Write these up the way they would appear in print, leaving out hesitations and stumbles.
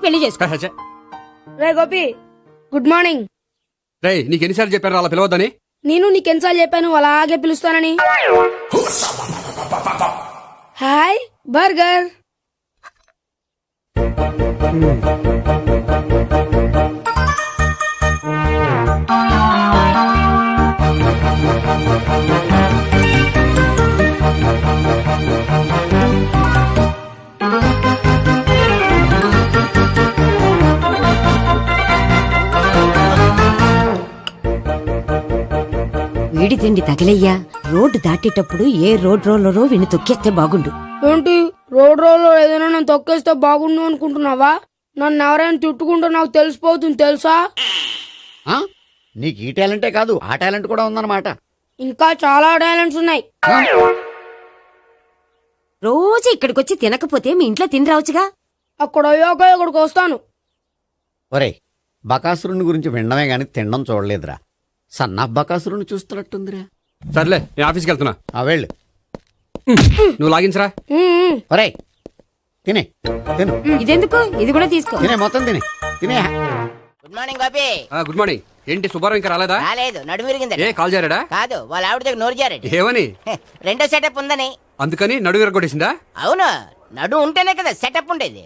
పెళ్లి చేసుకో. రే Gopi, good morning. రే నీకెన్నిసార్లు చెప్పారు అలా పిలవద్దని? నేను నీకెన్నిసార్లు చెప్పాను అలాగే పిలుస్తానని. Hi burger. వీడి తిండి తగిలయ్యా. రోడ్డు దాటేటప్పుడు ఏ రోడ్ రోలరో విని తొక్కేస్తే బాగుండు. ఏంటి రోడ్ రోల్లో ఏదైనా నన్ను తొక్కేస్తే బాగుండు అనుకుంటున్నావా? నన్ను ఎవరైనా తిట్టుకుంటే నాకు తెలిసిపోతుంది తెలుసా? నీకు ఈ టాలెంటే కాదు ఆ టాలెంట్ కూడా ఉందన్నమాట. ఇంకా చాలా టాలెంట్స్ ఉన్నాయి. రోజు ఇక్కడికొచ్చి తినకపోతే మీ ఇంట్లో తిని రావచ్చుగా. అక్కడ అయ్యాక ఇక్కడికి వస్తాను. ఒరే, బకాసురుని గురించి వినడమే గాని తినడం చూడలేదురా. సన్నా బకాసురుని చూస్తున్నట్టుందిరా. సర్లే నేను ఆఫీస్కి వెళ్తున్నా. వెళ్ళు. నువ్వు లాగించరా. ఒరే తినే తిను. ఇదెందుకు? ఇది కూడా తీసుకో. తినే మొత్తం తినే తినే. Good morning Gopi. Good morning. ఏంటి సుబ్బారావు ఇంకా రాలేదా? రాలేదు, నడుము విరిగింది. ఏ కాల్ చేరాడా? కాదు, వాళ్ళ ఆవిడ దగ్గర నోరు జారాడు. ఏమని? రెండో సెటప్ ఉందని. అందుకని నడువు విరగొట్టేసిందా? అవును, నడుము ఉంటేనే కదా సెటప్ ఉండేది.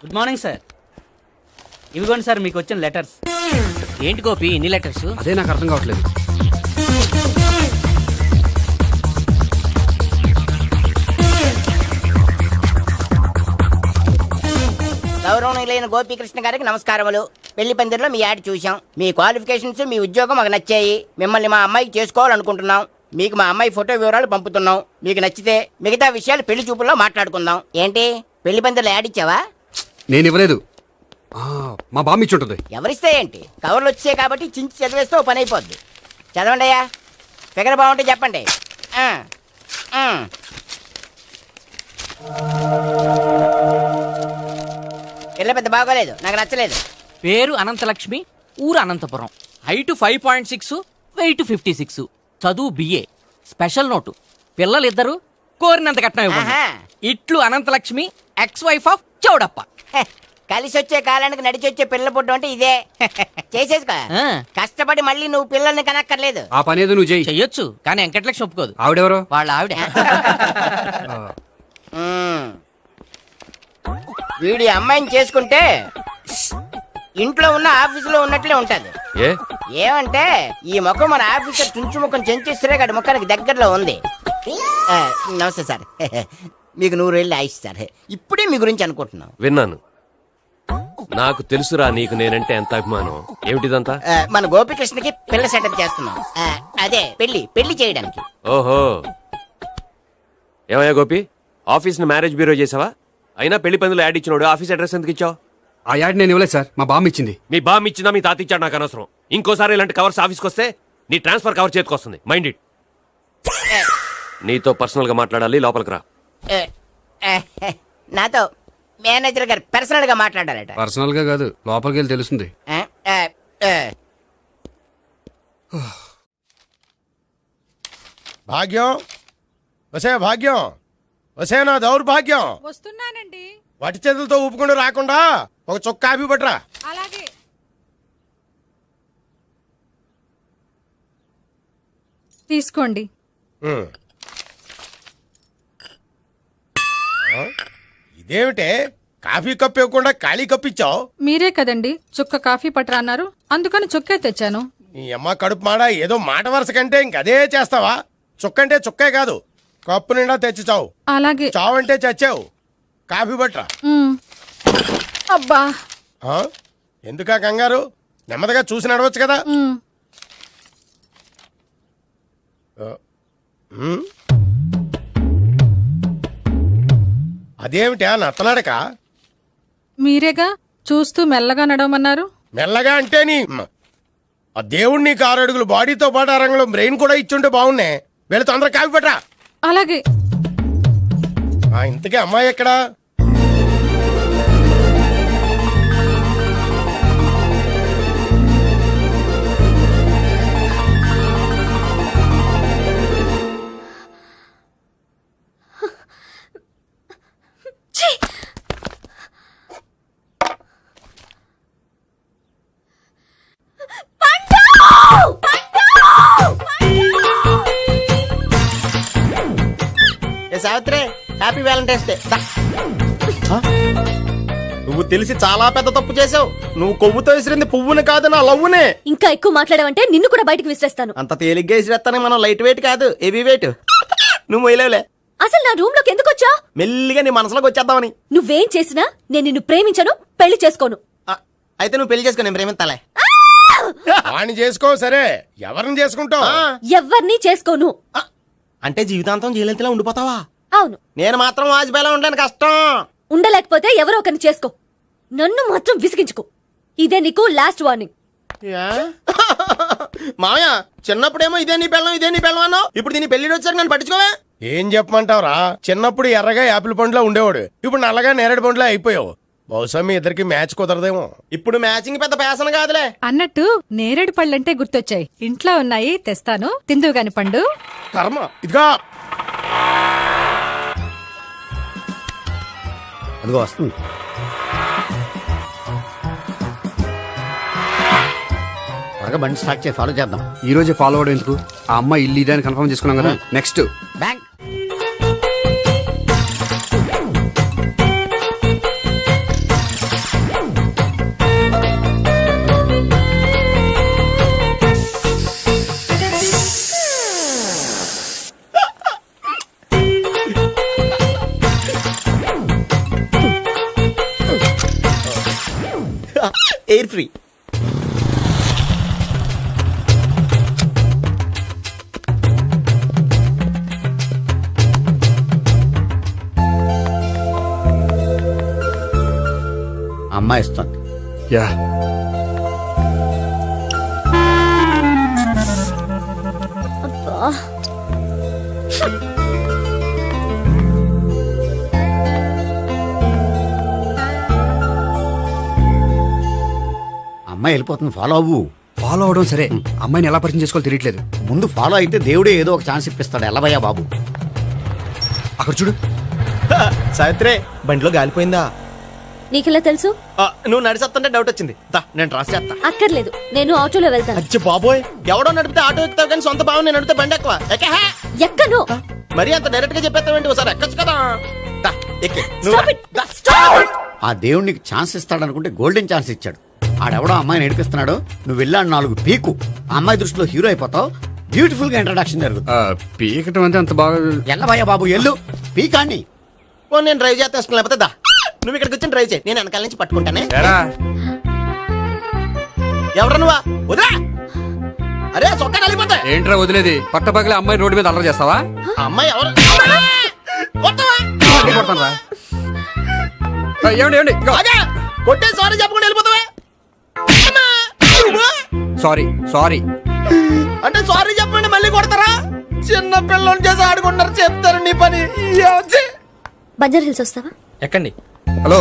Good morning sir. ఇవిగోండి సార్ మీకు వచ్చిన లెటర్స్. ఏంటి గోపి ఇన్ని లెటర్స్? అదే నాకు అర్థం కావట్లేదు. గౌరవనీయులైన గోపీకృష్ణ గారికి నమస్కారములు. పెళ్లి పందిరిలో మీ యాడ్ చూసాం. మీ క్వాలిఫికేషన్స్, మీ ఉద్యోగం మాకు నచ్చాయి. మిమ్మల్ని మా అమ్మాయికి చేసుకోవాలనుకుంటున్నాం. మీకు మా అమ్మాయి ఫోటో వివరాలు పంపుతున్నాం. మీకు నచ్చితే మిగతా విషయాలు పెళ్లి చూపుల్లో మాట్లాడుకుందాం. ఏంటి పెళ్లి పందిరిలో యాడ్ ఇచ్చావా? నేను ఇవ్వలేదు, మా బామ్మ ఇచ్చి ఉంటుంది. ఎవరిస్తే ఏంటి, కవర్లు వచ్చాయి కాబట్టి చించి చదివేస్తే ఓ పని అయిపోద్ది. చదవండి అయ్యా, ఫిగర్ బాగుంటే చెప్పండి. పిల్ల పెద్ద బాగోలేదు, నాకు నచ్చలేదు. పేరు అనంతలక్ష్మి, ఊరు అనంతపురం, హైట్ 5.6, వెయిట్ 56, చదువు బిఏ, స్పెషల్ నోటు పిల్లలిద్దరు కోరినంత కట్నం ఇవ్వండి. ఇట్లు Ananthalakshmi, ex wife of Chowdappa. కలిసి వచ్చే కాలానికి నడిచి వచ్చే పిల్ల పుట్టు అంటే ఇదే. చేసేసుకో, కష్టపడి మళ్ళీ నువ్వు పిల్లల్ని కనక్కర్లేదు. ఆ పని ఏదో నువ్వు చెయ్యి. చెయ్యొచ్చు కానీ వెంకటలక్ష్మి ఒప్పుకోదు. ఆవిడెవరో? వాళ్ళ ఆవిడ. వీడి అమ్మాయిని చేసుకుంటే ఇంట్లో ఉన్న ఆఫీసులో ఉన్నట్లే ఉంటది. ఏమంటే ఈ ముఖం మన ఆఫీసర్ తుంచు ముఖం చెంచేశ్వరే గారి ముఖానికి దగ్గరలో ఉంది. నమస్తే సార్, మీకు 100 ఏళ్ళు ఆయుష్ సార్. ఇప్పుడే మీ గురించి అనుకుంటున్నాం. విన్నాను, నాకు తెలుసురా నీకు నేనంటే ఎంత అభిమానం. ఏమిటిదంతా? మన గోపికృష్ణకి పిల్ల సెటప్ చేస్తున్నాం. అదే పెళ్లి చేయడానికి. ఓహో, ఏమయ్యా గోపి, ఆఫీస్ ని మ్యారేజ్ బ్యూరో చేసావా? అయినా పెళ్లి పందులు యాడ్ ఇచ్చినోడు ఆఫీస్ అడ్రస్ ఎందుకు ఇచ్చావు? ఆ యాడ్ నేను ఇవ్వలేదు సార్, మా బామ్మ ఇచ్చింది. మీ బామ్మ ఇచ్చిందా మీ తాత ఇచ్చాడు నాకు అనవసరం. ఇంకోసారి ఇలాంటి కవర్స్ ఆఫీస్కి వస్తే నీ ట్రాన్స్ఫర్ కవర్ చేతికి వస్తుంది. Mind it. నీతో పర్సనల్ గా మాట్లాడాలి, లోపలికి రా. నాతో మేనేజర్ గారు పర్సనల్ గా మాట్లాడాలట. పర్సనల్ గా కాదు, లోపలికి వెళ్ళి తెలుస్తుంది. భాగ్యం, వసే భాగ్యం, వసే నా దౌర్భాగ్యం. వస్తున్నానండి. వటి చేతులతో ఊపుకుండా రాకుండా ఒక చొక్క కాఫీ పట్టరా. అలాగే. తీసుకోండి. ఇదేమిటే కాఫీ కప్ ఇవ్వకుండా ఖాళీ కప్ ఇచ్చావు? మీరే కదండి చుక్క కాఫీ పట్టరా అన్నారు, అందుకని చుక్కే తెచ్చాను. నీ అమ్మ కడుపు మాడ, ఏదో మాట వరుస కంటే ఇంకదే చేస్తావా? చుక్కంటే చుక్కే కాదు, కప్పు నిండా తెచ్చి చావు. అలాగే. చావు అంటే చచ్చావు. కాఫీ పట్టరా. అబ్బా, ఎందుకా కంగారు? నెమ్మదిగా చూసి నడవచ్చు కదా. అదేమిటా నత్తలాడక? మీరేగా చూస్తూ మెల్లగా నడవమన్నారు. మెల్లగా అంటే నీ ఆ దేవుడు నీకు 6 అడుగులు బాడీతో పాటు ఆ రంగంలో బ్రెయిన్ కూడా ఇచ్చుంటే బాగున్నే. వెళ్ళి తొందర కాఫీ పట్టరా. అలాగే. ఇంతకీ అమ్మాయి ఎక్కడా? Savitri happy Valentine's day. నువ్వు తెలిసి చాలా పెద్ద తప్పు చేసావు. నువ్వు కొవ్వుతో విసిరింది పువ్వుని కాదు, నా లవ్వునే. ఇంకా ఎక్కువ మాట్లాడమంటే నిన్ను కూడా బయటకు విసిరేస్తాను. అంత తేలిగ్గా విసిరేస్తానే మనం లైట్ వెయిట్ కాదు, హెవీ వెయిట్. నువ్వు మొయ్యలేవులే. అసలు నా రూమ్ లోకి ఎందుకు వచ్చా? మెల్లిగా నీ మనసులోకి వచ్చేద్దామని. నువ్వేం చేసినా నేను నిన్ను ప్రేమించను, పెళ్లి చేసుకోను. అయితే నువ్వు పెళ్లి చేసుకో, నేను ప్రేమిస్తాలే. వాణ్ణి చేసుకో సరే, ఎవరిని చేసుకుంటావు? ఎవ్వరినీ చేసుకోను. అంటే జీవితాంతం జయలలితలా ఉండిపోతావా? అవును. నేను మాత్రం వాజ్పేయిలా ఉండడానికి కష్టం. ఉండలేకపోతే ఎవరో ఒకరిని చేసుకో, నన్ను మాత్రం విసిగించుకో. ఇదే నీకు లాస్ట్ వార్నింగ్. మామయ్య చిన్నప్పుడేమో ఇదే నీ పెళ్ళం అన్నావు. ఇప్పుడు దీని పెళ్లి వచ్చాక నన్ను పట్టించుకోవే. ఏం చెప్పమంటావురా? చిన్నప్పుడు ఎర్రగా యాపిల్ పండులో ఉండేవాడు, ఇప్పుడు నల్లగా నేరేడు పండులో అయిపోయావు. బహుశా మీ ఇద్దరికి మ్యాచ్ కుదరదేమో. ఇప్పుడు మ్యాచింగ్ పెద్ద పేసన కాదులే. అన్నట్టు నేరేడు పళ్ళంటే గుర్తొచ్చాయి. ఇంట్లో ఉన్నాయి, తెస్తాను, తిందువు గాని పండు. కర్మ. ఇదిగా అదిగో వస్తుంది. త్వరగా బండి స్టార్ట్ చేసి ఫాలో చేద్దాం. ఈ రోజే ఫాలో అవడం ఎందుకు? ఆ అమ్మాయి ఇల్లు ఇదే అని కన్ఫర్మ్ చేసుకున్నాం కదా. Next bank. Air free. అమ్మాయి ఇస్తుంది. యా అమ్మాయి వెళ్ళిపోతుంది, ఫాలో అవ్వు. ఫాలో అవడం సరే, అమ్మాయిని ఎలా పరిచయం చేసుకోవాలో తెలియట్లేదు. ముందు ఫాలో అయితే దేవుడే ఏదో ఒక ఛాన్స్ ఇప్పిస్తాడు. ఎలవయ్యా బాబు. అక్కడ చూడు. సావిత్రి బండిలో గాలిపోయిందా? నీకెలా తెలుసు? నువ్వు నడిచేస్తుంటే డౌట్ వచ్చింది. దా నేను రాసి చేస్తా. అక్కర్లేదు, నేను ఆటోలో వెళ్తాను. అచ్చి బాబోయ్, ఎవడో నడిపితే ఆటో ఎక్కుతావు కానీ సొంత భావం నేను నడిపితే బండి ఎక్కువ. ఎక్కను. మరి అంత డైరెక్ట్ గా చెప్పేస్తావేంటి? ఒకసారి ఎక్కొచ్చు కదా. దా, ఎక్కే. Stop it. దా. ఆ దేవుడికి ఛాన్స్ ఇస్తాడనుకుంటే గోల్డెన్ ఛాన్స్ ఇచ్చాడు. ఆడెవడో అమ్మాయిని నడిపిస్తున్నాడు, నువ్వు వెళ్ళాడు 4 పీకు. ఆ అమ్మాయి దృష్టిలో హీరో అయిపోతావు. బ్యూటిఫుల్ గా ఇంట్రడక్షన్ జరుగుతుంది. పీకటం అంటే అంత బాగా. ఎల్లవయ్యా బాబు ఎల్లు, పీకాన్ని. ఓ నేను డ్రైవ్ చేస్తాను, లేకపోతే దా నువ్వు ఇక్కడికి వచ్చి డ్రైవ్ చేయి, నేను వెనకాల నుంచి పట్టుకుంటానే. ఎవరు నువ్వా? వదిలా. అరే చొక్కా కలిపోతా. ఏంట్రా వదిలేది? పట్టపగలే అమ్మాయి రోడ్డు మీద అల్లరి చేస్తావా? అమ్మాయి ఎవరు? కొట్టవా? కొడతాను రా. ఏమండి ఏమండి? అదే కొట్టే సారీ చెప్పకుండా వెళ్ళిపోతావా? Sorry sorry. అంటే సారీ చెప్పండి మళ్ళీ కొడతారా? చిన్న పిల్లలు చేసి ఆడుకుంటారు, చెప్తారు నీ పని. బంజారా హిల్స్ వస్తావా? ఎక్కండి. Hello,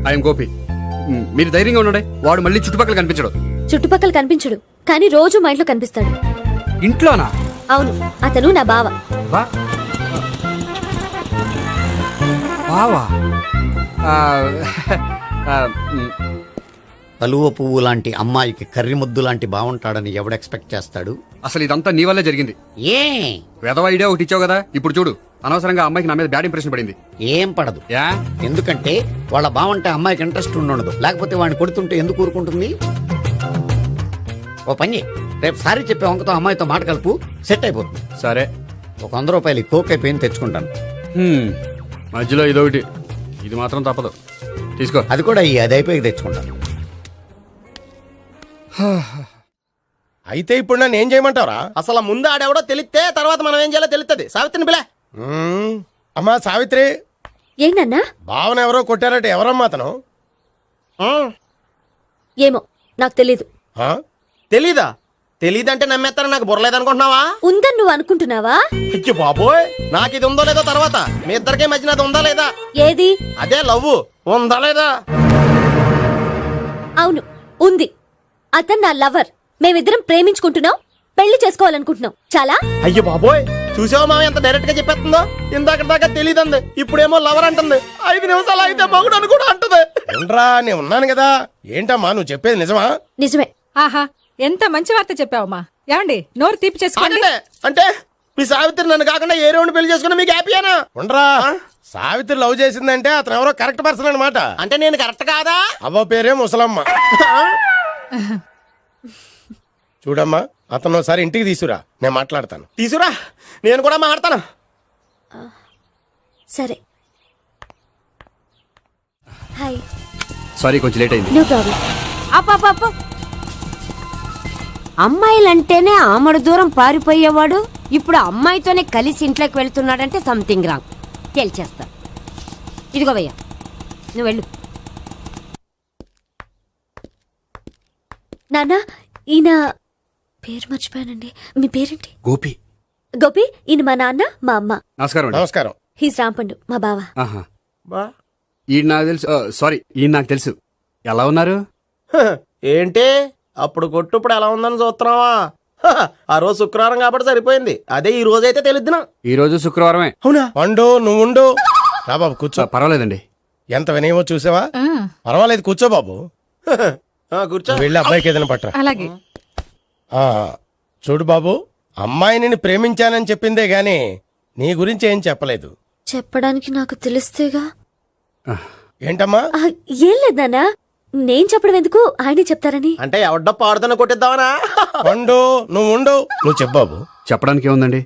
I'm Gopi. మీరు ధైర్యంగా ఉండండి. వాడు మళ్ళీ చుట్టుపక్కల కనిపించడు. చుట్టుపక్కల కనిపించడు, కానీ రోజు మా ఇంట్లో కనిపిస్తాడు. ఇంట్లోనా? అవును, అతను నా బావ. బావా? కలువ పువ్వు లాంటి అమ్మాయికి కర్రి ముద్దు లాంటి బాగుంటాడని ఎవడు ఎక్స్పెక్ట్ చేస్తాడు? అసలు ఇదంతా నీ వల్లే జరిగింది. ఏ వెధవ ఐడియా ఒకటి ఇచ్చావు కదా. ఇప్పుడు చూడు, అనవసరంగా అమ్మాయికి నా మీద బ్యాడ్ ఇంప్రెషన్ పడింది. ఏం పడదు. యా? ఎందుకంటే వాళ్ళ బాగుంటే అమ్మాయికి ఇంట్రెస్ట్ ఉండదు. లేకపోతే వాడిని కొడుతుంటే ఎందుకు ఊరుకుంటుంది? ఓ పని, రేపు సారీ చెప్పే వంకతో అమ్మాయితో మాట కలుపు, సెట్ అయిపోతుంది. సరే, ఒక 100 రూపాయలు కోక్ అయిపోయింది, తెచ్చుకుంటాను. మధ్యలో ఇదొకటి, ఇది మాత్రం తప్పదు. తీసుకో. అది కూడా అది అయిపోయి తెచ్చుకుంటాను. అయితే ఇప్పుడు నన్ను ఏం చేయమంటావురా? అసలు ముందు ఆడెవడో తెలిస్తే తర్వాత మనం ఏం చేయాలో తెలుస్తుంది. సావిత్రిని పిల్ల. అమ్మా సావిత్రి, ఏంటన్నా? భావన ఎవరో కొట్టారట, ఎవరమ్మా అతను? ఏమో నాకు తెలీదు. తెలీదా? తెలీదంటే నమ్మేస్తారని నాకు బుర్రలేదనుకుంటున్నావా? ఉందని నువ్వు అనుకుంటున్నావా? అయ్యో బాబోయ్, నాకు ఇది ఉందో లేదో తర్వాత. మీ ఇద్దరికే మధ్యన అది ఉందా లేదా? ఏది? అదే లవ్ ఉందా లేదా? అవును, ఉంది. అతను నా లవర్. మేమిద్దరం ప్రేమించుకుంటున్నాం, పెళ్లి చేసుకోవాలనుకుంటున్నాం. చాలా. అయ్యో బాబోయ్, చూసావా మామ ఎంత డైరెక్ట్ గా చెప్పేస్తుందో? ఇందాక దాకా తెలియదండి, ఇప్పుడేమో లవర్ అంటుంది. 5 నిమిషాలు అయితే మగుడు అని కూడా అంటుంది. ఏంట్రా, నేను ఉన్నాను కదా. ఏంటమ్మా నువ్వు చెప్పేది నిజమా? నిజమే. ఆహా, ఎంత మంచి వార్త చెప్పావమ్మా. ఏమండి, నోరు తీపి చేసుకోండి. అంటే మీ సావిత్రి నన్ను కాకుండా ఏ రౌండ్ పెళ్లి చేసుకున్నా మీకు హ్యాపీయేనా? ఉండరా సావిత్రి లవ్ చేసిందంటే అతను ఎవరో కరెక్ట్ పర్సన్ అనమాట. అంటే నేను కరెక్ట్ కాదా? అవ్వ పేరే ముసలమ్మ. చూడమ్మా అతను ఒకసారి ఇంటికి తీసుకురా, నేను మాట్లాడతాను. తీసురా, నేను కూడా మాడతాను. సరే. హాయ్. సారీ కొంచెం లేట్ అయింది. No problem. అప్ప అమ్మాయిలంటేనే ఆమడు దూరం పారిపోయేవాడు ఇప్పుడు అమ్మాయితోనే కలిసి ఇంట్లోకి వెళ్తున్నాడంటే సంథింగ్ రాంగ్ తేల్చేస్తా. ఇదిగో భయ్యా, నువ్వు వెళ్ళు. నాన్న, ఈయన పేరు మర్చిపోయానండి. మీ పేరేంటి? గోపి. గోపి, ఈయన మా నాన్న, మా అమ్మ. నమస్కారం అండి. నమస్కారం. హీస్ రాంపండు, మా బావ. ఆహా. బా. ఈయన నాకు తెలుసు. సారీ, ఈయన నాకు తెలుసు. ఎలా ఉన్నారు? హ, ఏంటి అప్పుడు కొట్టు ఇప్పుడు ఎలా ఉందని చూస్తున్నావా? హ, ఆ రోజు శుక్రవారం కాబట్టి సరిపోయింది. అదే ఈ రోజు అయితే తెలిద్దునా. ఈ రోజు శుక్రవారమే. అవునా? పండు నువ్వు ఉండు. రా బాబు కూర్చో. పర్వాలేదండి. ఎంత వినయమో చూసావా? ఆ, పర్వాలేదు కూర్చో బాబు. కూర్చో. నువ్వు వెళ్ళి అబ్బాయికి ఏదైనా పట్టరా. అలాగే. ఆ, చూడు బాబు, అమ్మాయిని నేను ప్రేమించానని చెప్పిందే గాని నీ గురించి ఏం చెప్పలేదు. చెప్పడానికి నాకు తెలిస్తేగా. ఏంటమ్మా? ఆ, ఏం లేదు నాన్న, నేను చెప్పడం ఎందుకు, ఆయనే చెప్తారని. అంటే ఎవడ్డో పాడుతున్న కొట్టిద్దామనా? పండు నువ్వు ఉండు. నువ్వు చెప్పు బాబు. చెప్పడానికి ఏముందండి,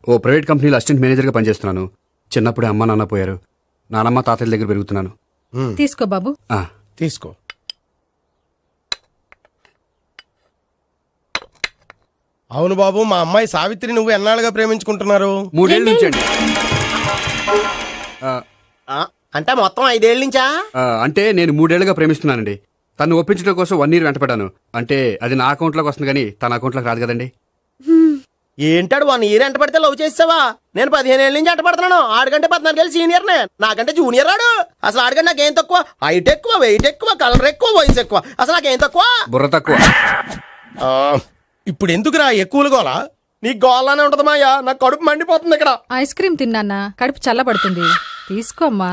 ఓ ప్రైవేట్ కంపెనీలో అసిస్టెంట్ మేనేజర్గా పనిచేస్తున్నాను. చిన్నప్పుడే అమ్మ నాన్న పోయారు. నానమ్మ తాతయ్య దగ్గర పెరుగుతున్నాను. తీసుకో బాబు. ఆ, తీసుకో. అవును బాబు, మా అమ్మాయి సావిత్రి నువ్వు ఎన్నాళ్ళుగా ప్రేమించుకుంటున్నారు? 3 ఏళ్ళ నుంచి అండి. ఆ, అంటే మొత్తం 5 ఏళ్ళ నుంచా? అంటే నేను 3 ఏళ్ళుగా ప్రేమిస్తున్నానండి. తను ఒప్పించడం కోసం 1 ఇయర్ వెంటపడ్డాను. అంటే అది నా అకౌంట్లోకి వస్తుంది కానీ తన అకౌంట్లోకి రాదు కదండి. ఏంటాడు 1 ఇయర్ ఎంట పడితే లవ్ చేసావా? నేను 15 ఏళ్ళ నుంచి ఎంట పడుతున్నాను. ఆడికంటే 14 ఏళ్ళు సీనియర్నే, నాకంటే జూనియర్ రాడు. అసలు ఆడికంటే నాకేం తక్కువ? హైట్ ఎక్కువ, వెయిట్ ఎక్కువ, కలర్ ఎక్కువ, వయసు ఎక్కువ. అసలు నాకేం తక్కువ? బుర్ర తక్కువ. ఆ, ఇప్పుడు ఎందుకురా ఎక్కువలు గోలా? నీకు గోల్లానే ఉంటది మాయా, నాకు కడుపు మండిపోతుంది ఇక్కడ. ఐస్ క్రీమ్ తిన్నానా, కడుపు చల్లబడుతుంది. తీసుకోమ్మా.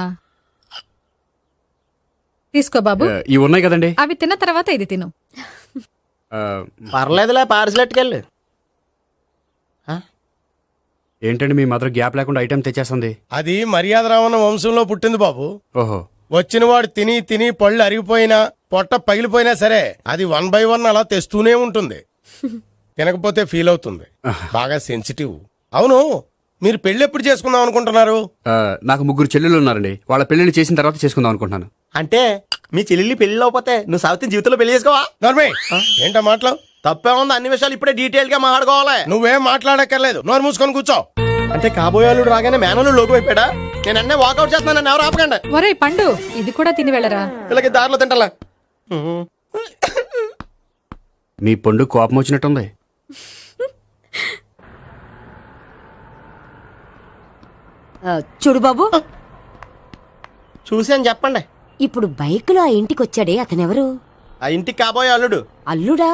తీసుకో బాబు. ఇవి ఉన్నాయి కదండి. అవి తిన్న తర్వాత ఇది తిను. పర్లేదులే, పార్సిలెట్కెళ్ళి. ఏంటండి మీ మదర్ గ్యాప్ లేకుండా ఐటెం తెచ్చేస్తుంది? అది మర్యాద రావణ వంశంలో పుట్టింది బాబు. ఓహో. వచ్చిన వాడు తిని తిని పళ్ళు అరిగిపోయినా పొట్ట పగిలిపోయినా సరే అది 1 by 1 అలా తెస్తూనే ఉంటుంది. తినకపోతే ఫీల్ అవుతుంది. బాగా సెన్సిటివ్. అవును, మీరు పెళ్లి ఎప్పుడు చేసుకుందాం అనుకుంటున్నారు? నాకు 3 చెల్లెళ్ళు ఉన్నారండి. వాళ్ళ పెళ్లిని చేసిన తర్వాత చేసుకుందాం అనుకుంటున్నాను. అంటే మీ చెల్లెల్ని పెళ్లి లేకపోతే నువ్వు సావిత్రి జీవితంలో పెళ్లి చేసుకోవా? నోర్మే, ఏంటో మాటలు? తప్పే ఉంది, అన్ని విషయాలు ఇప్పుడే డీటెయిల్ గా మాట్లాడుకోవాలి. నువ్వేం మాట్లాడక్కర్లేదు, నోరు మూసుకొని కూర్చో. అంటే కాబోయేవాళ్ళు రాగానే మేనలు లోకి అయిపోయాడా? నేను అన్నీ వాకౌట్ చేస్తున్నాను, నన్ను ఎవరు ఆపకండి. ఒరేయ్ పండు, ఇది కూడా తిని వెళ్ళరా. వీళ్ళకి దారిలో తింటలా. మీ పండు కోపం వచ్చినట్టుంది. చూడు బాబు, చూసాను చెప్పండి. ఇప్పుడు బైక్ లో ఆ ఇంటికి వచ్చాడే అతనెవరు? ఆ ఇంటికి కాబోయే అల్లుడు. అల్లుడా?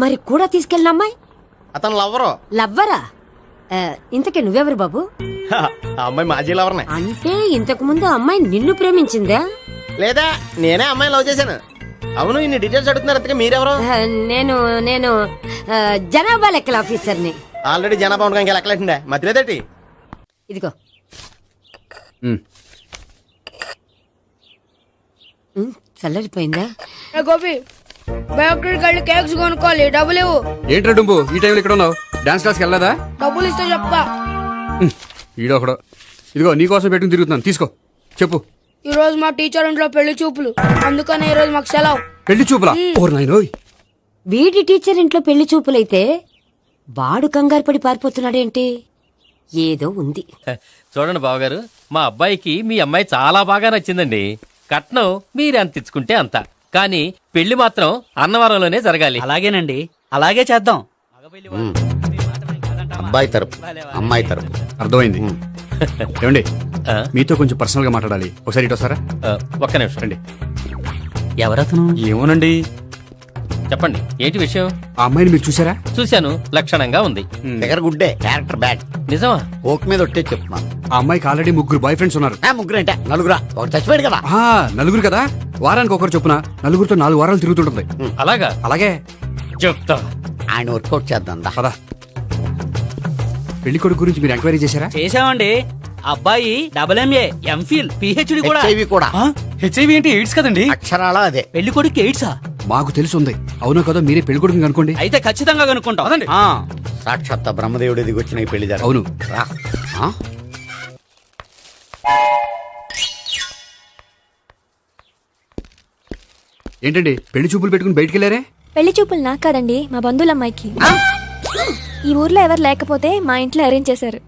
మరి కూడా తీసుకెళ్ళిన అమ్మాయి అతను లవ్వరు. లవ్వరా? ఇంతకీ నువ్వెవరు బాబు? ఆ అమ్మాయి మాజీ లవర్నే. అంటే ఇంతకు ముందు అమ్మాయి నిన్ను ప్రేమించిందా? లేదా నేనే అమ్మాయి లవ్ చేశాను. అవును, ఇన్ని డీటెయిల్స్ అడుగుతున్నారు. ఇంతకీ మీరెవరు? నేను నేను జనాభా లెక్కల ఆఫీసర్ని. ఆల్రెడీ జనాభా ఉండడానికి లెక్కలేండే మధ్యలేదేటి. ఇదిగో. చల్లరిపోయిందా? ఏ గోపి, బేకరీకి వెళ్ళి కేక్స్ కొనుక్కోవాలి, డబ్బులు ఇవ్వు. ఏంట్రా డుంబు ఈ టైంలో ఇక్కడ ఉన్నావు? డాన్స్ క్లాస్కి వెళ్ళదా? డబ్బులు ఇస్తే చెప్తా. ఈడొకడు. ఇదిగో నీకోసం పెట్టుకుని తిరుగుతున్నాను, తీసుకో. చెప్పు. ఈ రోజు మా టీచర్ ఇంట్లో పెళ్లి చూపులు, అందుకనే ఈ రోజు మాకు సెలవు. పెళ్లి చూపులా? ఓర్ నాయనోయ్. వీడి టీచర్ ఇంట్లో పెళ్లి చూపులైతే వాడు కంగారు పడి పారిపోతున్నాడేంటి? ఏదో ఉంది. చూడండి బావగారు, మా అబ్బాయికి మీ అమ్మాయి చాలా బాగా నచ్చిందండి. కట్నం మీరు ఎంత ఇచ్చుకుంటే అంత, కానీ పెళ్లి మాత్రం అన్నవరంలోనే జరగాలి. అలాగేనండి, అలాగే చేద్దాం. అబ్బాయి తరపు అమ్మాయి తరపు. అర్థమైంది. ఏమండి, మీతో కొంచెం పర్సనల్ గా మాట్లాడాలి. ఒకసారి ఇటు వస్తారా? ఒక్క నిమిషం రండి. ఎవరతను? ఏమోనండి. చెప్పండి, ఏంటి విషయం? ఆ అమ్మాయిని మీరు చూసారా? చూశాను, లక్షణంగా ఉంది. ఫిగర్ గుడ్డే, క్యారెక్టర్ బ్యాడ్. నిజమా? ఓక్ మీద ఒట్టే చెప్తున్నాను. ఆ అమ్మాయికి ఆల్రెడీ 3 బాయ్ ఫ్రెండ్స్ ఉన్నారు. 3 అంటే 4 ఒకటి చచ్చిపోయాడు కదా. 4 కదా, వారానికి ఒకరు చొప్పున 4తో 4 వారాలు తిరుగుతుంటుంది. అలాగా? అలాగే చెప్తా. ఆయన వర్కౌట్ చేద్దాం దా. పదా. పెళ్లి కొడుకు గురించి మీరు ఎంక్వైరీ చేశారా? చేసామండి. అబ్బాయి AA, MPhil, PhD కూడా. HIV కూడా. హెచ్ఐవి అంటే ఎయిడ్స్ కదండి. అక్షరాల అదే. పెళ్లి కొడుకు ఎయిడ్సా? మాకు తెలుసుంది. అవునో కదా, మీరే పెళ్లి కొడుకుని అనుకోండి. అయితే ఖచ్చితంగా కనుక్కుంటాం. అదండి. సాక్షాత్ బ్రహ్మదేవుడు దిగి వచ్చిన ఈ పెళ్లి జరగదు. అవును. రా. ఆ? ఏంటండి పెళ్లి చూపులు పెట్టుకుని బయటికి వెళ్ళారే? పెళ్లి చూపులు నాకు కాదండి, మా బంధువుల అమ్మాయికి. ఈ ఊర్లో ఎవరు లేకపోతే మా ఇంట్లో అరేంజ్ చేశారు.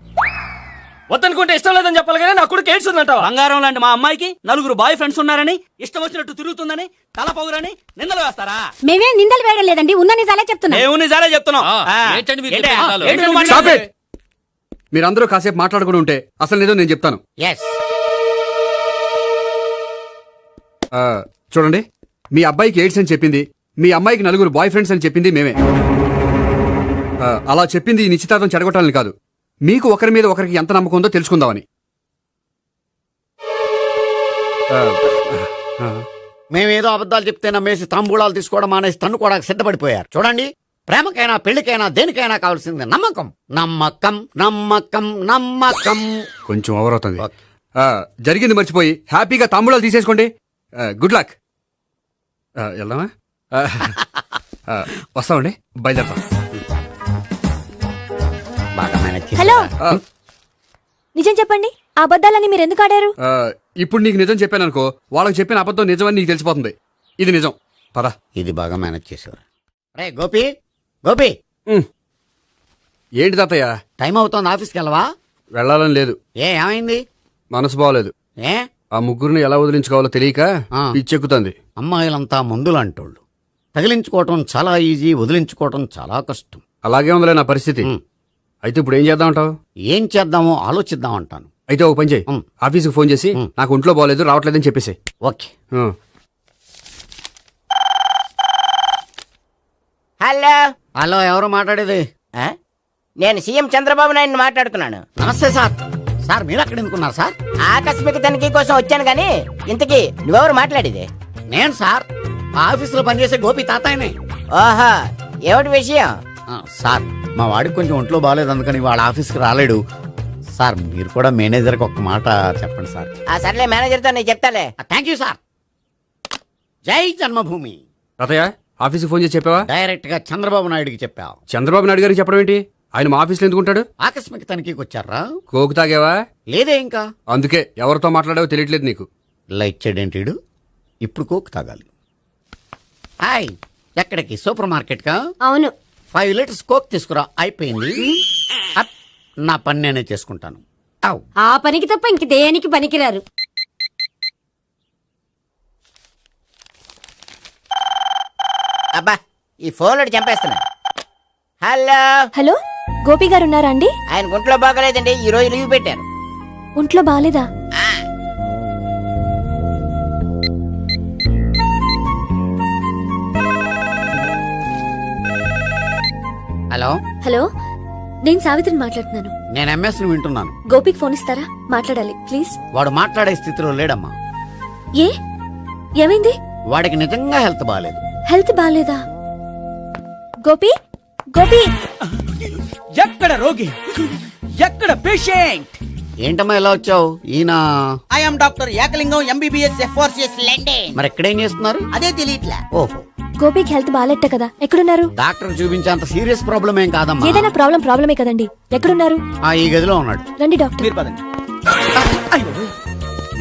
వద్దనుకుంటే ఇష్టం లేదని చెప్పాలి కానీ నా కొడుకు ఎయిడ్స్ ఉందంటావా? బంగారం లాంటి మా అమ్మాయికి 4 బాయ్ ఫ్రెండ్స్ ఉన్నారని, ఇష్టం వచ్చినట్టు తిరుగుతుందని, తల పొగరని నిందలు వేస్తారా? మేమే నిందలు వేయడం లేదండి, ఉన్న నిజాలే చెప్తున్నా. మేము నిజాలే చెప్తున్నాం. ఏంటి నువ్వు Stop it! మీరందరూ కాసేపు మాట్లాడుకుని ఉంటే అసలు నిజం నేను చెప్తాను. ఎస్. చూడండి, మీ అబ్బాయికి ఎయిడ్స్ అని చెప్పింది, మీ అమ్మాయికి 4 బాయ్ ఫ్రెండ్స్ అని చెప్పింది మేమే. అలా చెప్పింది ఈ నిశ్చితార్థం చెడగొట్టాలని కాదు, మీకు ఒకరి మీద ఒకరికి ఎంత నమ్మకం ఉందో తెలుసుకుందామని. మేమేదో అబద్ధాలు చెప్తే నమ్మేసి తాంబూలాలు తీసుకోవడం మానేసి తన్నుకోవడానికి సిద్ధపడిపోయారు. చూడండి, ప్రేమకైనా పెళ్లికైనా దేనికైనా కావాల్సింది నమ్మకం. నమ్మకం నమ్మకం నమ్మకం. కొంచెం ఓవర్ అవుతుంది. జరిగింది మర్చిపోయి హ్యాపీగా తాంబూలాలు తీసేసుకోండి. Good luck. వెళ్దామా? వస్తామండి, బయలుదేరతాం. బాగా మేనేజ్ చేశారా? హలో, నిజం చెప్పండి, ఆ అబద్ధాలని మీరు ఎందుకు ఆడారు? ఇప్పుడు నీకు నిజం చెప్పాను అనుకో, వాళ్ళకి చెప్పిన అబద్ధం నిజమని నీకు తెలిసిపోతుంది. ఇది నిజం. పద. ఇది బాగా మేనేజ్ చేశారు. రే గోపి, గోపి, ఏంటి తాతయ్య? టైం అవుతోంది, ఆఫీస్కి వెళ్ళవా? వెళ్ళాలని లేదు. ఏమైంది? మనసు బాగోలేదు. ఏ? ఆ ముగ్గురిని ఎలా వదిలించుకోవాలో తెలియక పిచ్చెక్కుతుంది. అమ్మాయిలంతా మందులాంటోళ్ళు. తగిలించుకోవటం చాలా ఈజీ, వదిలించుకోవటం చాలా కష్టం. అలాగే ఉందిలే నా పరిస్థితి. అయితే ఇప్పుడు ఏం చేద్దామంటావు? ఏం చేద్దామో ఆలోచిద్దాం అంటాను. అయితే ఒక పని చేయి, ఆఫీస్కి ఫోన్ చేసి నాకు ఒంట్లో బాగోలేదు రావట్లేదని చెప్పేసి. ఓకే. హలో. హలో, ఎవరు మాట్లాడేది? నేను సీఎం చంద్రబాబు నాయుడు మాట్లాడుతున్నాను. నమస్తే సార్. సార్ మీరు అక్కడ ఎందుకున్నారు సార్? ఆకస్మిక తనిఖీ కోసం వచ్చాను గాని ఇంతకీ నువ్వెవరు మాట్లాడేది? నేను సార్, ఆఫీసులో పనిచేసే గోపి తాతాయనే. ఓహో, ఏమిటి విషయం? సార్, మా వాడికి కొంచెం ఒంట్లో బాగాలేదు, అందుకని వాళ్ళ ఆఫీస్కి రాలేడు. సార్ మీరు కూడా మేనేజర్కి ఒక మాట చెప్పండి సార్. సర్లే, మేనేజర్తో నేను చెప్తాలే. Thank you sir. జై జన్మభూమి. తాతయ్య, ఆఫీస్కి ఫోన్ చేసి చెప్పావా? డైరెక్ట్ గా చంద్రబాబు నాయుడుకి చెప్పావు. చంద్రబాబు నాయుడు గారికి చెప్పడం ఏంటి? ఆయన మా ఆఫీస్లో ఎందుకుంటాడు? ఆకస్మిక తనిఖీకి వచ్చారా? కోకు తాగావా? లేదే ఇంకా. అందుకే ఎవరితో మాట్లాడావో తెలియట్లేదు నీకు. లైట్ చేయడేంటిడు? ఇప్పుడు కోక్ తాగాలి. హాయ్, ఎక్కడికి? సూపర్ మార్కెట్ కా? అవును. 5 లీటర్స్ కోక్ తీసుకురా. అయిపోయింది. అప్, నా పని నేనే చేసుకుంటాను. ఆ పనికి తప్ప ఇంక దేనికి పనికిరారు. అబ్బా, ఈ ఫోన్లో చంపేస్తున్నా. హలో. హలో, గోపి గారు ఉన్నారా అండి? ఆయన గుంట్లో బాగలేదండి, ఈ రోజు లీవ్ పెట్టారు. ఒంట్లో బాగాలేదా? హలో. హలో, నేను సావిత్రిని మాట్లాడుతున్నాను. నేను ఎంఎస్ని వింటున్నాను. గోపికి ఫోన్ ఇస్తారా? మాట్లాడాలి ప్లీజ్. వాడు మాట్లాడే స్థితిలో లేడమ్మా. ఏ, ఏమైంది? వాడికి నిజంగా హెల్త్ బాగాలేదు. హెల్త్ బాగాలేదా? గోపి, గోపి. ఎక్కడ రోగి, ఎక్కడ పేషెంట్? ఏంటమ్మా ఇలా వచ్చావు? ఈయన I'm doctor Ekalingam MBBS FRCS London. మరి ఎక్కడేం చేస్తున్నారు? అదే తెలియట్లే. ఓహో, గోపికి హెల్త్ బాగాలెట్ట కదా, ఎక్కడున్నారు? డాక్టర్ చూపించేంత సీరియస్ ప్రాబ్లం ఏం కాదమ్మా. ఏదైనా ప్రాబ్లమే కదండి, ఎక్కడున్నారు? ఈ గదిలో ఉన్నాడు. రండి డాక్టర్. మీరు పదండి.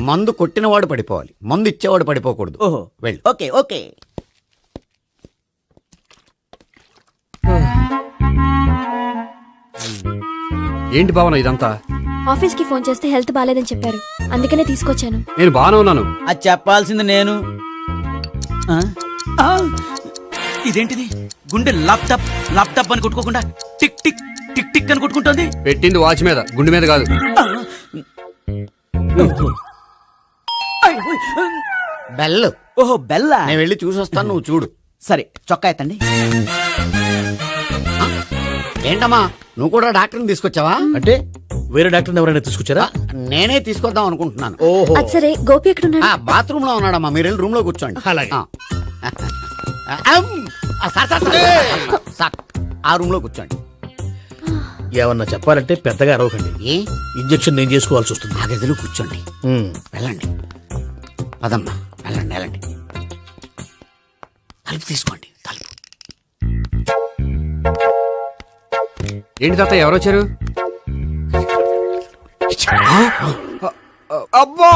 మందు కొట్టినవాడు పడిపోవాలి, మందు ఇచ్చేవాడు పడిపోకూడదు. ఓహో, వెళ్ళు. Okay okay. ఏంటి భావన ఇదంతా? ఆఫీస్ కి ఫోన్ చేస్తే హెల్త్ బాగాలేదని చెప్పారు, అందుకనే తీసుకొచ్చాను. నేను బాగానే ఉన్నాను. అది చెప్పాల్సింది నేను. ఇదేంటిది? గుండె లాప్టాప్ లాప్టాప్ అని కొట్టుకోకుండా టిక్ టిక్ టిక్ టిక్ అని కొట్టుకుంటుంది. పెట్టింది వాచ్ మీద, గుండె మీద కాదు. బెల్. ఓహో, బెల్లా. నేను వెళ్ళి చూసొస్తాను, నువ్వు చూడు. సరే, చొక్కా ఎత్తండి. ఏంటమ్మా, నువ్వు కూడా డాక్టర్ని తీసుకొచ్చావా? అంటే వేరే డాక్టర్ ఎవరైనా తీసుకొచ్చారా? నేనే తీసుకొద్దాం అనుకుంటున్నాను. ఓహో, అది సరే, గోపి ఎక్కడున్నాడు? బాత్రూమ్ లో ఉన్నాడమ్మా, మీరు వెళ్ళి రూమ్ లో కూర్చోండి. అలాగే. సార్, సార్, సార్, సార్, ఆ రూమ్ లో కూర్చోండి. ఏమన్నా చెప్పాలంటే పెద్దగా అరవకండి. ఏ ఇంజెక్షన్ నేను చేసుకోవాల్సి వస్తుంది. ఆ గదిలో కూర్చోండి. వెళ్ళండి. పదమ్మా, వెళ్ళండి వెళ్ళండి. తలుపు తీసుకోండి, తలుపు. ఏంటి తాత ఎవరు వచ్చారు? అబ్బా,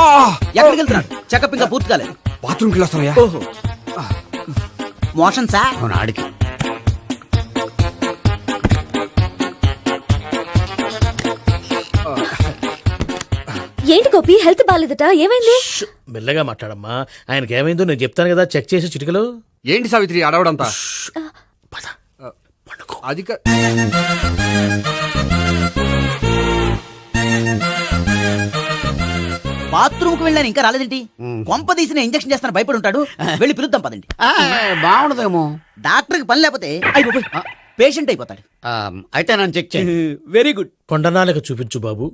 ఎక్కడికి వెళ్తున్నాడు? చెకప్ ఇంకా పూర్తి కాలేదు. బాత్రూమ్కి వెళ్ళొస్తానయ్యా. ఓహో, మోషన్ సార్. అవును, ఆడికి. ఏంటి గోపి, హెల్త్ బాగాలేదట, ఏమైంది? మెల్లగా మాట్లాడమ్మా. ఆయనకి ఏమైందో నేను చెప్తాను కదా, చెక్ చేసి చిటికలు. ఏంటి సావిత్రి అడవడంతా? అది బాత్రూమ్ కు వెళ్ళాను, ఇంకా రాలేదేంటి? కొంప తీసిన ఇంజక్షన్ చేస్తాను భయపడి ఉంటాడు. వెళ్ళి పిలుద్దాం పదండి. బాగుండదేమో. డాక్టర్ కి పని లేకపోతే పేషెంట్ అయిపోతాడు. అయితే నన్ను చెక్ చేయండి. Very good. కొండనాలకు చూపించు బాబు.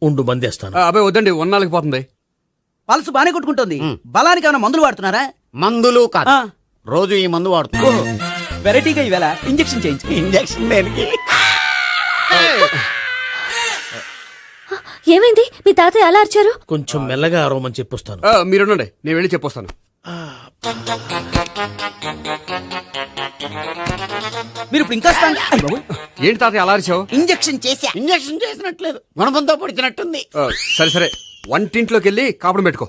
ఉండు మందేస్తాను. అబ్బాయి వద్దండి, ఉన్నాళ్ళకి పోతుంది. పల్స్ బానే కొట్టుకుంటుంది. బలానికి ఏమైనా మందులు వాడుతున్నారా? మందులు కాదు, రోజు ఈ మందు వాడుతున్నా. వెరైటీగా ఈవేళ ఇంజక్షన్ చేయించు. ఇంజక్షన్ దేనికి? ఏమైంది? మీ తాతయ్య అలా అరిచారు? కొంచెం మెల్లగా అరవమని చెప్పొస్తాను. మీరుండండి, నేను వెళ్ళి చెప్పొస్తాను. మీరు ఇప్పుడు ఇంకా ఏంటి తాతయ్య అలా అరిచావు? ఇంజక్షన్ చేసా. ఇంజక్షన్ చేసినట్లేదు, గుణపంతో పొడిచినట్టుంది. సరే సరే, వంటింట్లోకి వెళ్ళి కాపుడు పెట్టుకో.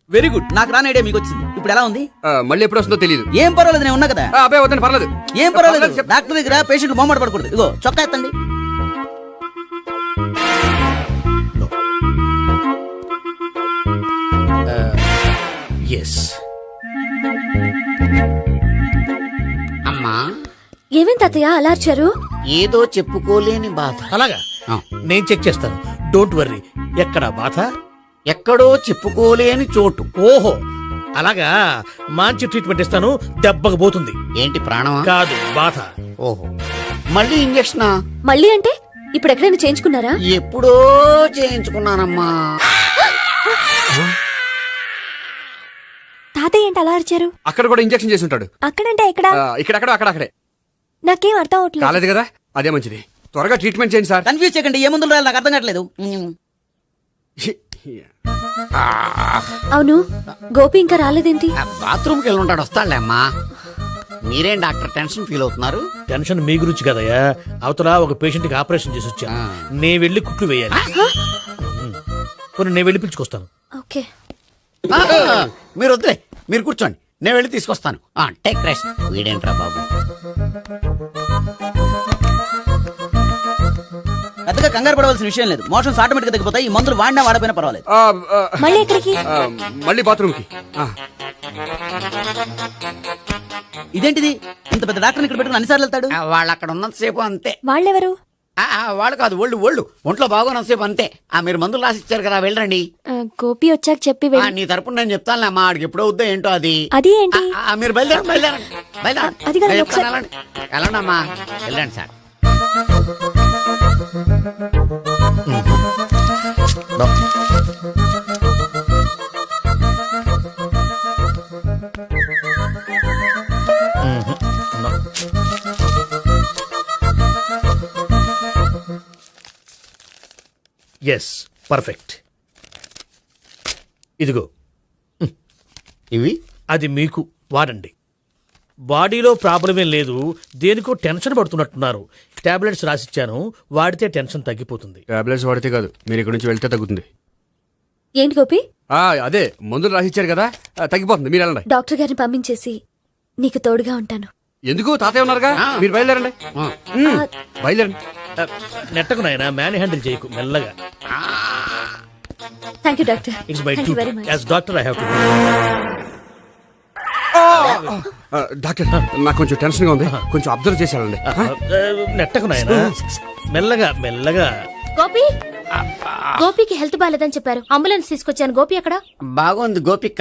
Very good. నాకు రాని ఐడియా మీకు వచ్చింది. ఇప్పుడు ఎలా ఉంది? మళ్ళీ ఎప్పుడు వస్తుందో తెలియదు. ఏం పర్వాలేదు, నేను ఉన్నా కదా. అబ్బాయి వద్దండి, పర్లేదు. ఏం పర్వాలేదు. డాక్టర్ దగ్గర పేషెంట్ మొహమాట పడకూడదు. ఇగో చొక్కా ఎత్తండి. ఎస్. అమ్మా, ఏమేం తాతయ్య అలా అరిచారు? ఏదో చెప్పుకోలేని బాధ. అలాగా, నేను చెక్ చేస్తాను. Don't worry. ఎక్కడ బాధ? ఎక్కడో చెప్పుకోలేని చోటు. ఓహో, అలాగా. మంచి ట్రీట్మెంట్ ఇస్తాను, దెబ్బకు పోతుంది. ఏంటి, ప్రాణమా? కాదు, బాధ. ఓహో, మళ్ళీ ఇంజక్షనా? మళ్ళీ అంటే ఇప్పుడు ఎక్కడైనా చేయించుకున్నారా? ఎప్పుడో చేయించుకున్నానమ్మా. తాతయ్య ఏంటి అలా అరిచారు? అక్కడ కూడా ఇంజక్షన్ చేసి ఉంటాడు. అక్కడంటే ఎక్కడ? ఇక్కడక్కడ అక్కడక్కడే. నాకేం అర్థం అవట్లేదు. కాలేదు కదా, అదే మంచిది. త్వరగా ట్రీట్మెంట్ చేయండి సార్. కన్ఫ్యూజ్ చేయకండి. ఏ మందులు రాయాలి నాకు అర్థం కావట్లేదు. అవును, గోపి ఇంకా రాలేదేంటి? బాత్రూమ్కి వెళ్ళి ఉంటాడు, వస్తాడులే అమ్మా. మీరేం డాక్టర్ టెన్షన్ ఫీల్ అవుతున్నారు? టెన్షన్ మీ గురించి కదయ్యా. అవతల ఒక పేషెంట్ కి ఆపరేషన్ చేసి వచ్చాను. నేను వెళ్ళి కుట్లు వేయాలి. కొన్ని నేను వెళ్ళి పిలుచుకొస్తాను. ఓకే. మీరు వద్దులే, మీరు కూర్చోండి, నేను వెళ్ళి తీసుకొస్తాను. Take rest. వీడేంట్రా బాబు, పెద్దగా కంగారు పడవలసిన విషయం లేదు. మోషన్స్ ఆటోమేటిక్ గా తగ్గిపోతాయి. ఈ మందులు వాడినా వాడపోయినా పర్వాలేదు. మళ్ళీ ఎక్కడికి? మళ్ళీ బాత్రూమ్కి. ఇదేంటిది? ఇంత పెద్ద డాక్టర్ ఇక్కడ పెట్టుకుని అన్నిసార్లు వెళ్తాడు? వాళ్ళు అక్కడ ఉన్నంతసేపు అంతే. వాళ్ళెవరు? వాళ్ళు కాదు, ఒంట్లో బాగోనంతసేపు అంతే. మీరు మందులు రాసి ఇచ్చారు కదా, వెళ్ళండి. గోపి వచ్చాక చెప్పి నీ తరపున నేను చెప్తానులే అమ్మా. ఆడికి ఎప్పుడో వద్దో ఏంటో అది. అది ఏంటి? మీరు బయలుదేరండి. అది కాదు, నేను ఒకసారి- చెప్తాను, వెళ్ళండి అమ్మా, వెళ్ళండి సార్. Yes, perfect. ఇదిగో ఇవి అది మీకు వాడండి. బాడీలో ప్రాబ్లం ఏం లేదు, దేనికో టెన్షన్ పడుతున్నట్టున్నారు. టాబ్లెట్స్ రాసిచ్చాను, వాడితే టెన్షన్ తగ్గిపోతుంది. టాబ్లెట్స్ వాడితే కాదు, మీరు ఇక్కడ నుంచి వెళ్తే తగ్గుతుంది. ఏంటి గోపి? అదే మందులు రాసిచ్చారు కదా, తగ్గిపోతుంది. మీరు వెళ్ళండి. డాక్టర్ గారిని పంపించేసి నీకు తోడుగా ఉంటాను. ఎందుకు, తాతయ్య ఉన్నారుగా, మీరు బయలుదేరండి. బయలుదేరండి. నెట్టకు నాయన, మ్యాన్ హ్యాండిల్ చేయకు, మెల్లగా. Thank you doctor. It's my thank you very much. As doctor I have to. Doctor, నాకు కొంచెం టెన్షన్ గా ఉంది, కొంచెం అబ్జర్వ్ చేసేయాలండి. నెట్టకు నాయన, మెల్లగా మెల్లగా. గోపి, గోపికి హెల్త్ బాగాలేదని చెప్పారు, అంబులెన్స్ తీసుకొచ్చాను. గోపి ఎక్కడ? బాగుంది గోపి.